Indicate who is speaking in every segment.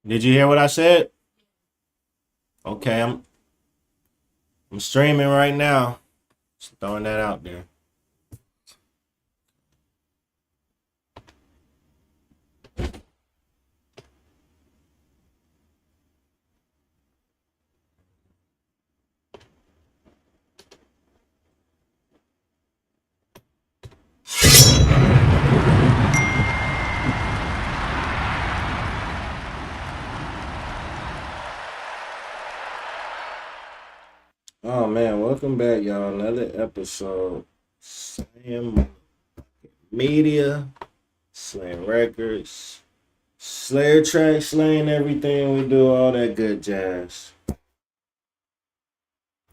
Speaker 1: Did you hear what I said? Okay, I'm streaming right now. Just throwing that out there. Oh man, welcome back, y'all. Another episode. Slam Media, Slam Records, SlayerTracks, Slayin everything we do, all that good jazz.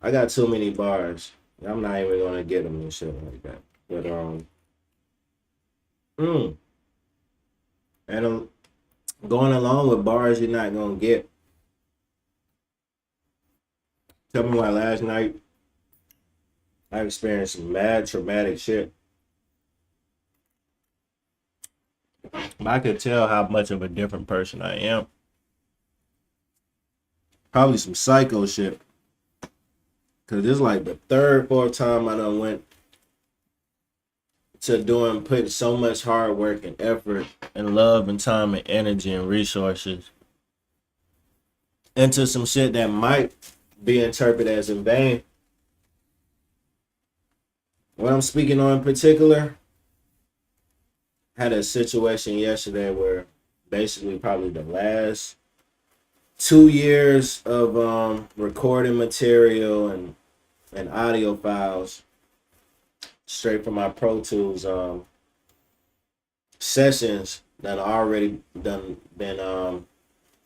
Speaker 1: I got too many bars. I'm not even gonna get them and shit like that. But mm, and I'm going along with bars you're not gonna get. Tell me why last night I experienced some mad traumatic shit. But I could tell how much of a different person I am. Probably some psycho shit. Cause this is like the third, fourth time I done went to doing putting so much hard work and effort and love and time and energy and resources into some shit that might be interpreted as in vain. What I'm speaking on in particular, had a situation yesterday where basically probably the last 2 years of recording material and audio files straight from my Pro Tools sessions that already done been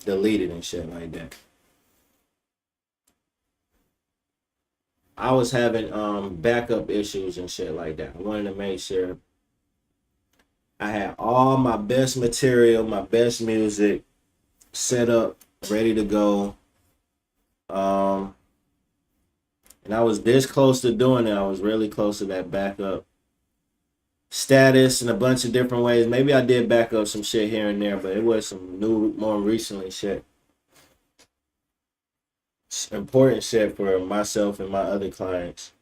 Speaker 1: deleted and shit like that. I was having backup issues and shit like that. I wanted to make sure I had all my best material, my best music set up, ready to go. Um, and I was this close to doing it. I was really close to that backup status in a bunch of different ways. Maybe I did back up some shit here and there, but it was some new, more recently shit. Important shit for myself and my other clients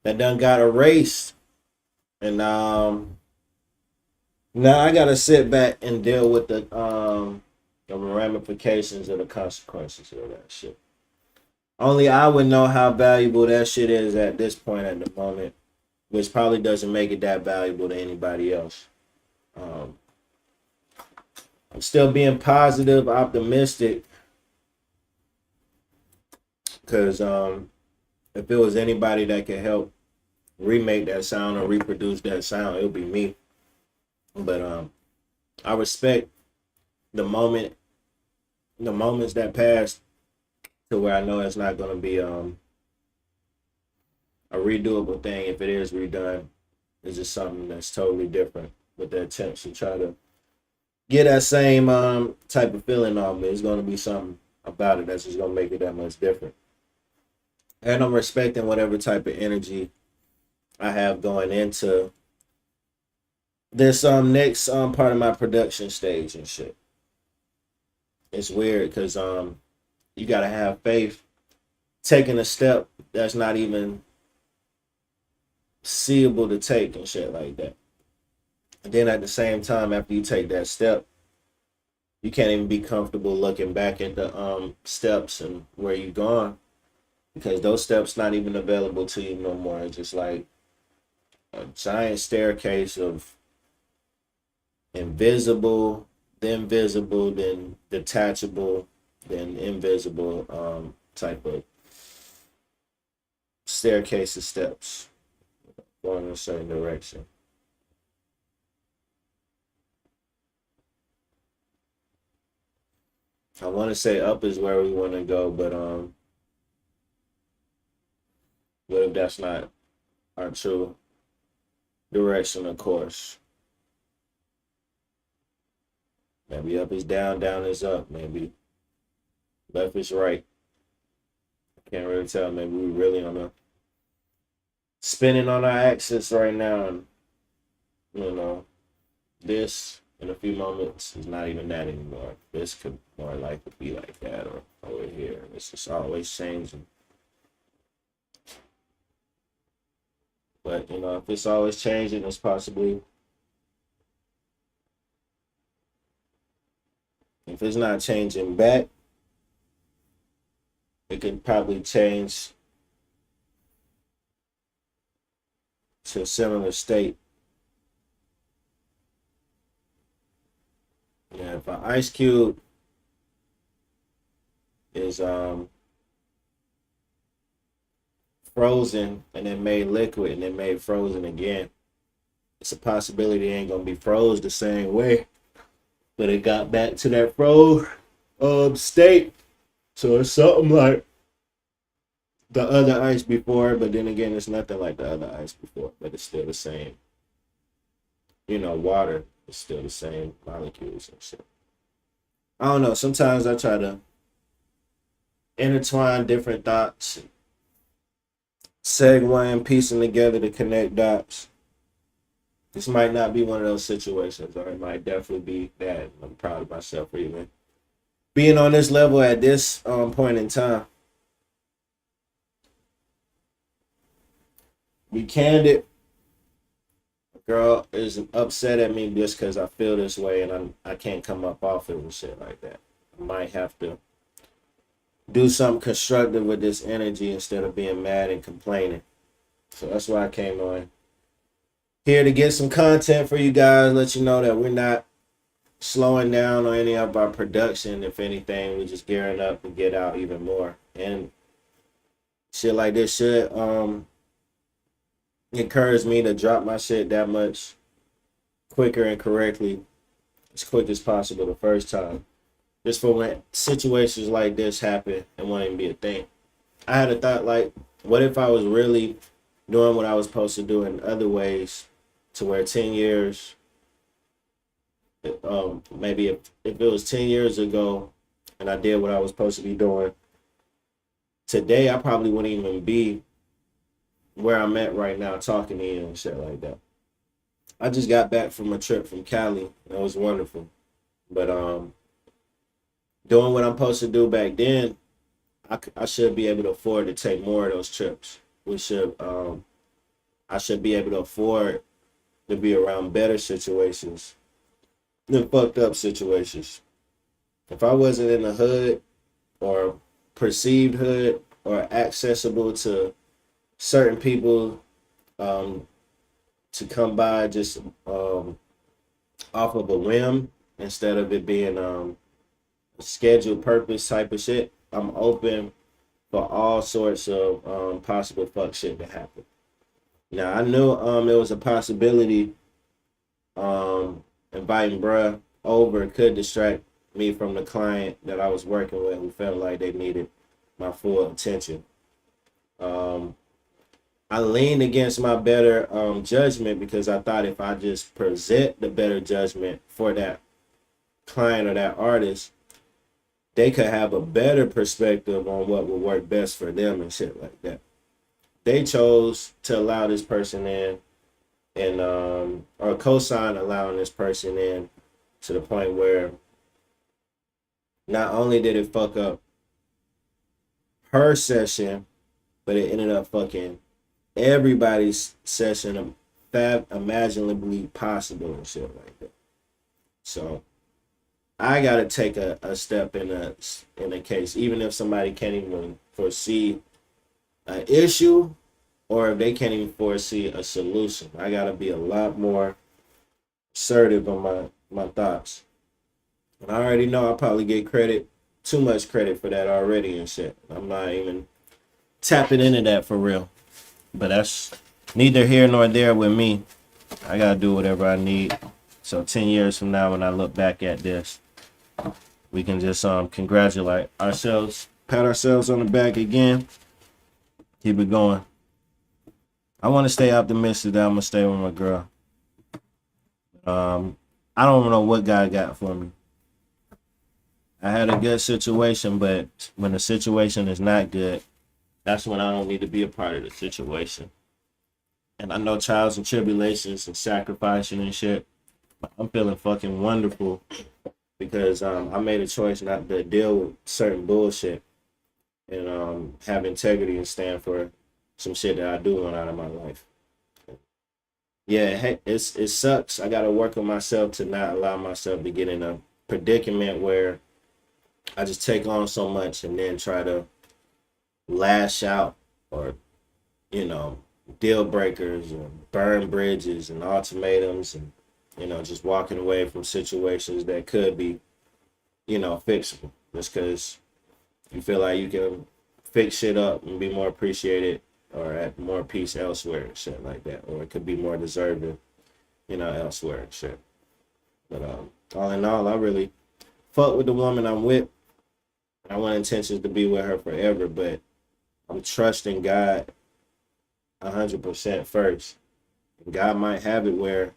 Speaker 1: that done got erased. And now I gotta sit back and deal with the ramifications of the consequences of that shit. Only I would know how valuable that shit is at this point at the moment, which probably doesn't make it that valuable to anybody else. Um, I'm still being positive, optimistic, because if it was anybody that could help remake that sound or reproduce that sound, it would be me. But I respect the moment, the moments that passed to where I know it's not going to be a redoable thing. If it is redone, it's just something that's totally different with the attempts to try to get that same type of feeling off me. It's going to be something about it that's just going to make it that much different. And I'm respecting whatever type of energy I have going into this next part of my production stage and shit. It's weird because you gotta have faith taking a step that's not even seeable to take and shit like that. And then at the same time, after you take that step, you can't even be comfortable looking back at the steps and where you gone because those steps not even available to you no more. It's just like a giant staircase of invisible, then visible, then detachable, then invisible type of staircase of steps going in a certain direction. I want to say up is where we want to go, but what if that's not our true direction, of course? Maybe up is down, down is up. Maybe left is right. Can't really tell. Maybe we really on a spinning on our axis right now, and you know this in a few moments, it's not even that anymore. This could more likely be like that or over here. It's just always changing. But you know, if it's always changing, it's possibly, if it's not changing back, it could probably change to a similar state. Yeah, if an ice cube is frozen and then made liquid and then made frozen again, it's a possibility it ain't gonna be froze the same way, but it got back to that froze state. So it's something like the other ice before, but then again, it's nothing like the other ice before, but it's still the same. You know, water is still the same molecules and shit. I don't know. Sometimes I try to intertwine different thoughts, segueing, piecing together to connect dots. This might not be one of those situations, or it might definitely be that. I'm proud of myself for even being on this level at this point in time. Be candid. Girl is upset at me just because I feel this way and I can't come up off it and shit like that. I might have to do something constructive with this energy instead of being mad and complaining. So that's why I came on here to get some content for you guys, let you know that we're not slowing down on any of our production. If anything, we're just gearing up to get out even more. And shit like this should encourage me to drop my shit that much quicker and correctly, as quick as possible the first time. Just for when situations like this happen and won't even be a thing. I had a thought like, what if I was really doing what I was supposed to do in other ways, to where 10 years, maybe if it was 10 years ago and I did what I was supposed to be doing, today I probably wouldn't even be where I'm at right now talking to you and shit like that. I just got back from a trip from Cali. It was wonderful. But doing what I'm supposed to do back then, I should be able to afford to take more of those trips. I should be able to afford to be around better situations than fucked up situations. If I wasn't in the hood or perceived hood or accessible to certain people to come by just off of a whim instead of it being a scheduled purpose type of shit, I'm open for all sorts of possible fuck shit to happen. Now I knew it was a possibility inviting bruh over could distract me from the client that I was working with who felt like they needed my full attention. I leaned against my better judgment because I thought if I just present the better judgment for that client or that artist, they could have a better perspective on what would work best for them and shit like that. They chose to allow this person in and or co-sign allowing this person in to the point where not only did it fuck up her session, but it ended up fucking everybody's session imaginably possible and shit like that. So I gotta take a step in a case, even if somebody can't even foresee an issue or if they can't even foresee a solution. I gotta be a lot more assertive on my thoughts. And I already know I probably get too much credit for that already and shit. I'm not even tapping into that for real. But that's neither here nor there with me. I gotta do whatever I need. So 10 years from now, when I look back at this, we can just congratulate ourselves, pat ourselves on the back again, keep it going. I want to stay optimistic that I'm gonna stay with my girl. I don't know what God got for me. I had a good situation, but when the situation is not good, that's when I don't need to be a part of the situation. And I know trials and tribulations and sacrificing and shit I'm feeling fucking wonderful because I made a choice not to deal with certain bullshit and have integrity and stand for some shit that I do want out of my life. Yeah, hey, it sucks. I gotta work on myself to not allow myself to get in a predicament where I just take on so much and then try to lash out or you know deal breakers and burn bridges and ultimatums and just walking away from situations that could be fixable just because you feel like you can fix shit up and be more appreciated or at more peace elsewhere and shit like that, or it could be more deserving elsewhere and shit. But all in all, I really fuck with the woman I'm with. I want intentions to be with her forever, but I'm trusting God 100% first. God might have it where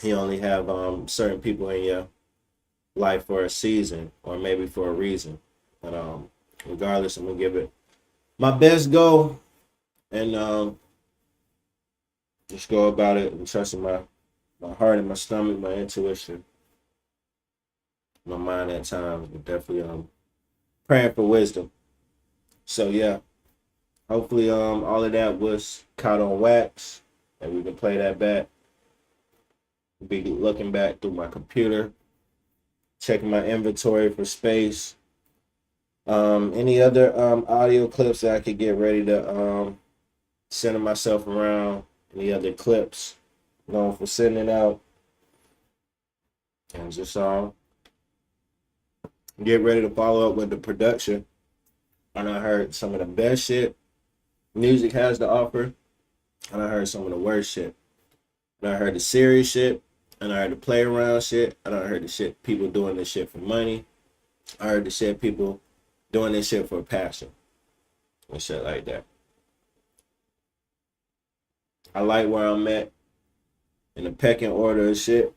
Speaker 1: He only have certain people in your life for a season or maybe for a reason. But regardless, I'm gonna give it my best go and just go about it and trusting my heart and my stomach, my intuition, my mind at times, but definitely praying for wisdom. So yeah, hopefully all of that was caught on wax and we can play that back. Be looking back through my computer, checking my inventory for space. Any other audio clips that I could get ready to center myself around. Any other clips going for sending out. And just get ready to follow up with the production. And I heard some of the best shit music has to offer. And I heard some of the worst shit. And I heard the serious shit. And I heard the play around shit. And I heard the shit people doing this shit for money. I heard the shit people doing this shit for passion. And shit like that. I like where I'm at in the pecking order of shit.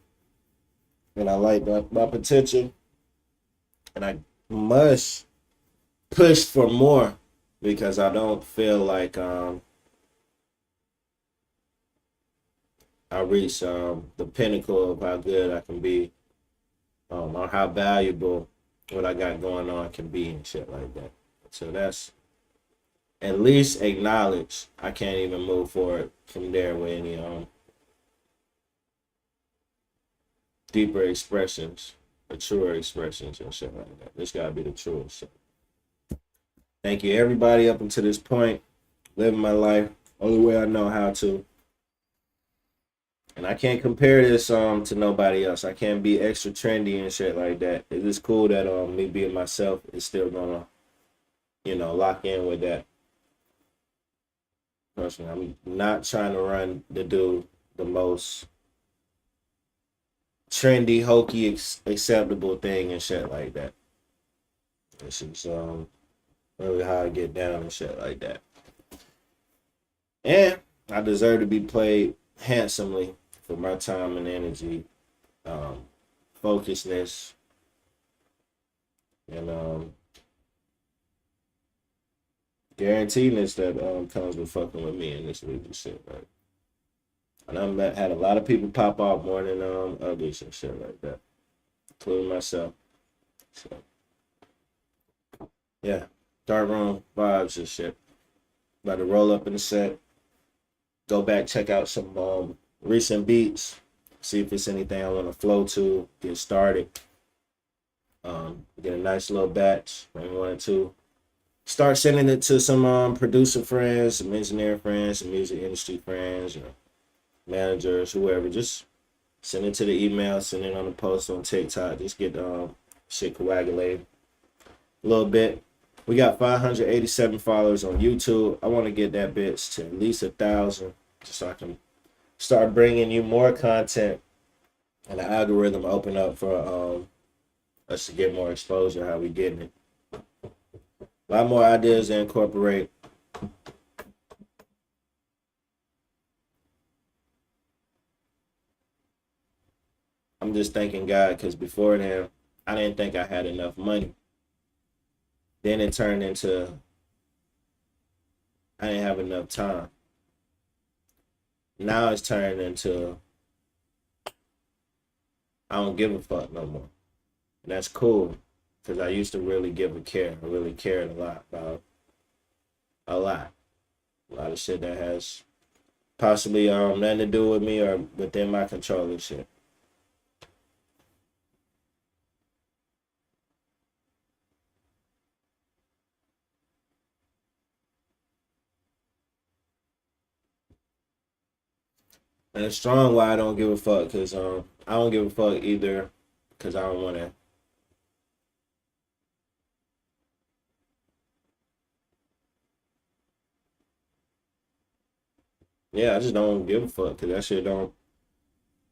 Speaker 1: And I like my potential. And I must push for more because I don't feel like I reach the pinnacle of how good I can be or how valuable what I got going on can be and shit like that. So that's at least acknowledge. I can't even move forward from there with any deeper expressions or truer expressions and shit like that. This gotta be the truest. So thank you everybody up until this point. Living my life only way I know how to. And I can't compare this to nobody else. I can't be extra trendy and shit like that. It is cool that me being myself is still gonna, lock in with that. Personally, I'm not trying to run to do the most trendy, hokey, acceptable thing and shit like that. This is really how I get down and shit like that. And I deserve to be played handsomely for my time and energy, focusedness, and guaranteedness that comes with fucking with me and this legal shit, right? And I've had a lot of people pop off more than others and shit like that, including myself. So yeah, dark room vibes and shit. About to roll up in the set. Go back, check out some recent beats, see if it's anything I want to flow to, get started. Get a nice little batch, maybe one or two. Start sending it to some producer friends, some engineer friends, some music industry friends, managers, whoever. Just send it to the email, send it on the post on TikTok. Just get shit coagulated a little bit. We got 587 followers on YouTube. I want to get that bitch to at least 1,000, just so I can start bringing you more content and the algorithm open up for us to get more exposure. How we getting it? A lot more ideas to incorporate. I'm just thanking God because before then, I didn't think I had enough money. Then it turned into I didn't have enough time. Now it's turned into I don't give a fuck no more. And that's cool. Because I used to really give a care. I really cared a lot about a lot. A lot of shit that has possibly nothing to do with me or within my control and shit. And it's strong why I don't give a fuck because I don't give a fuck either because I don't want to. Yeah, I just don't give a fuck because that shit don't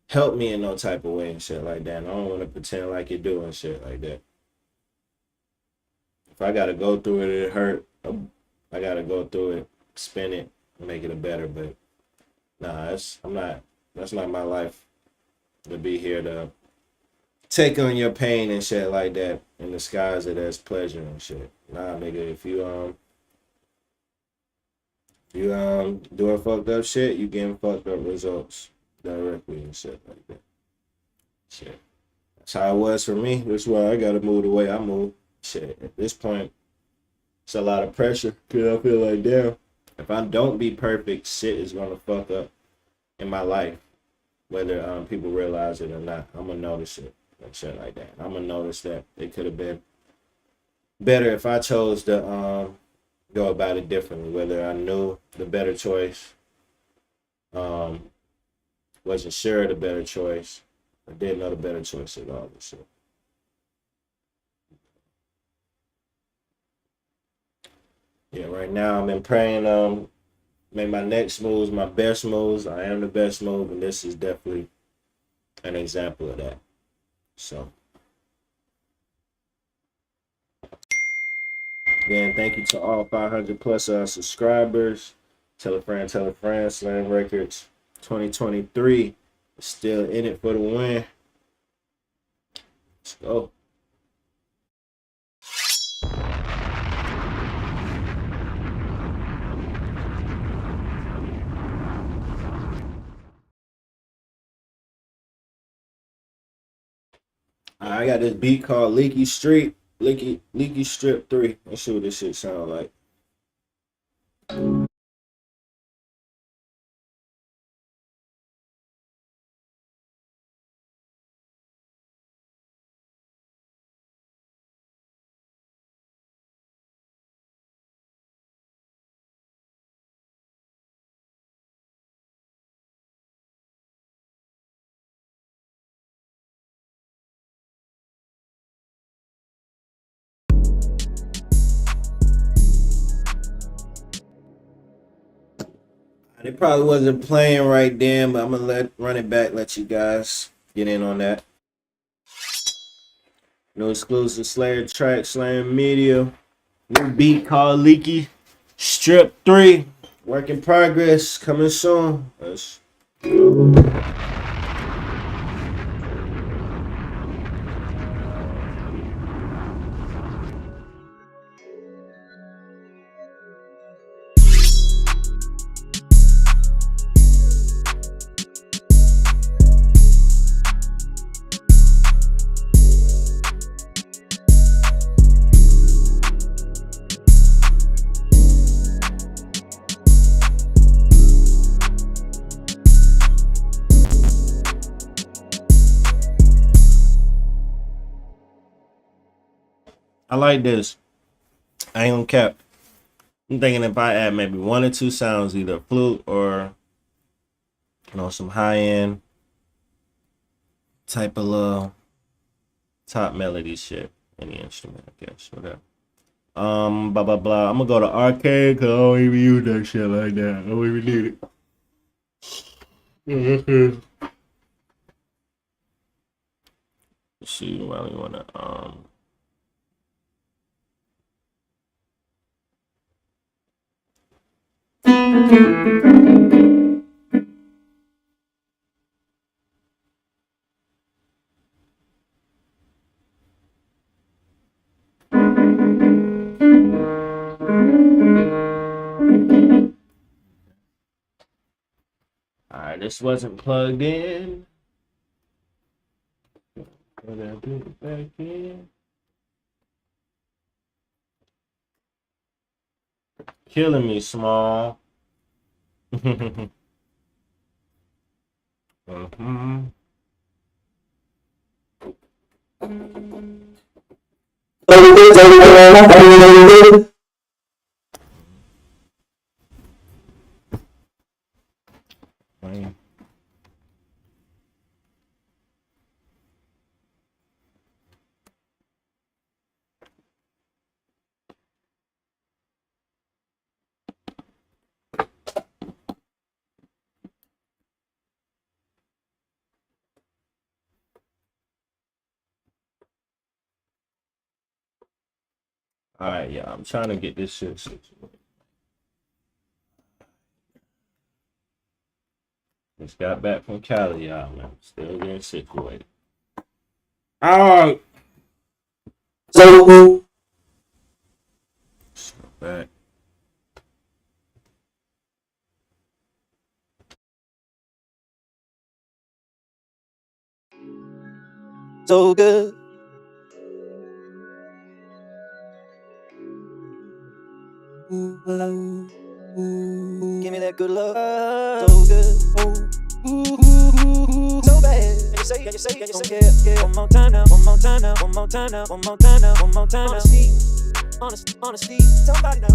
Speaker 1: help me in no type of way and shit like that. And I don't want to pretend like you do and shit like that. If I gotta go through it, it hurt. I gotta go through it, spin it, and make it a better. But nah, I'm not. That's not my life to be here to take on your pain and shit like that and disguise it as pleasure and shit. Nah, nigga, if you doing fucked up shit, you getting fucked up results directly and shit like that. Shit. That's how it was for me. That's why I gotta move the way I move. Shit. At this point, it's a lot of pressure. Cause I feel like damn. If I don't be perfect, shit is gonna fuck up in my life. Whether people realize it or not. I'm gonna notice it and shit like that. I'm gonna notice that it could have been better if I chose to go about it differently. Whether I knew the better choice, um, wasn't sure of the better choice, or didn't know the better choice at all. So yeah, right now I'm in praying make my next moves my best moves. I am the best move, and this is definitely an example of that. So again, thank you to all 500 plus subscribers. Tell a friend, tell a friend. Slayin Records 2023 is still in it for the win. Let's go. I got this beat called Leaky Strip 3. Let's see what this shit sound like. It probably wasn't playing right then, but I'm gonna run it back, let you guys get in on that. No exclusive SlayerTracks, Slayer Media. New beat called Leaky Strip 3. Work in progress, coming soon. Let's go. I like this. I ain't gonna cap. I'm thinking if I add maybe one or two sounds, either flute or some high end type of little top melody shit. Any instrument, I guess, whatever. Blah blah blah. I'm gonna go to arcade because I don't even use that shit like that. I don't even need it. Let's see why we wanna Alright, this wasn't plugged in. Put that bit back in. Killing me, small. Mm-hmm. All right, yeah, I'm trying to get this shit situated. Just got back from Cali, y'all, man. Still getting situated. All right. So back.
Speaker 2: So good. Ooh, give me that good love. So good. Ooh, so bad. Can you say, yeah. One more time now, one more time now, one more time now, one more time now, one more time now. Honesty, somebody know.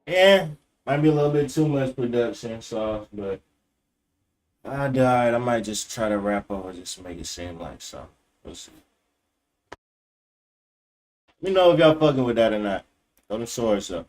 Speaker 1: Yeah, might be a little bit too much production sauce, but I died. I might just try to wrap up or just make it seem like something. We'll see. Let me know if y'all fucking with that or not. Throw the swords up.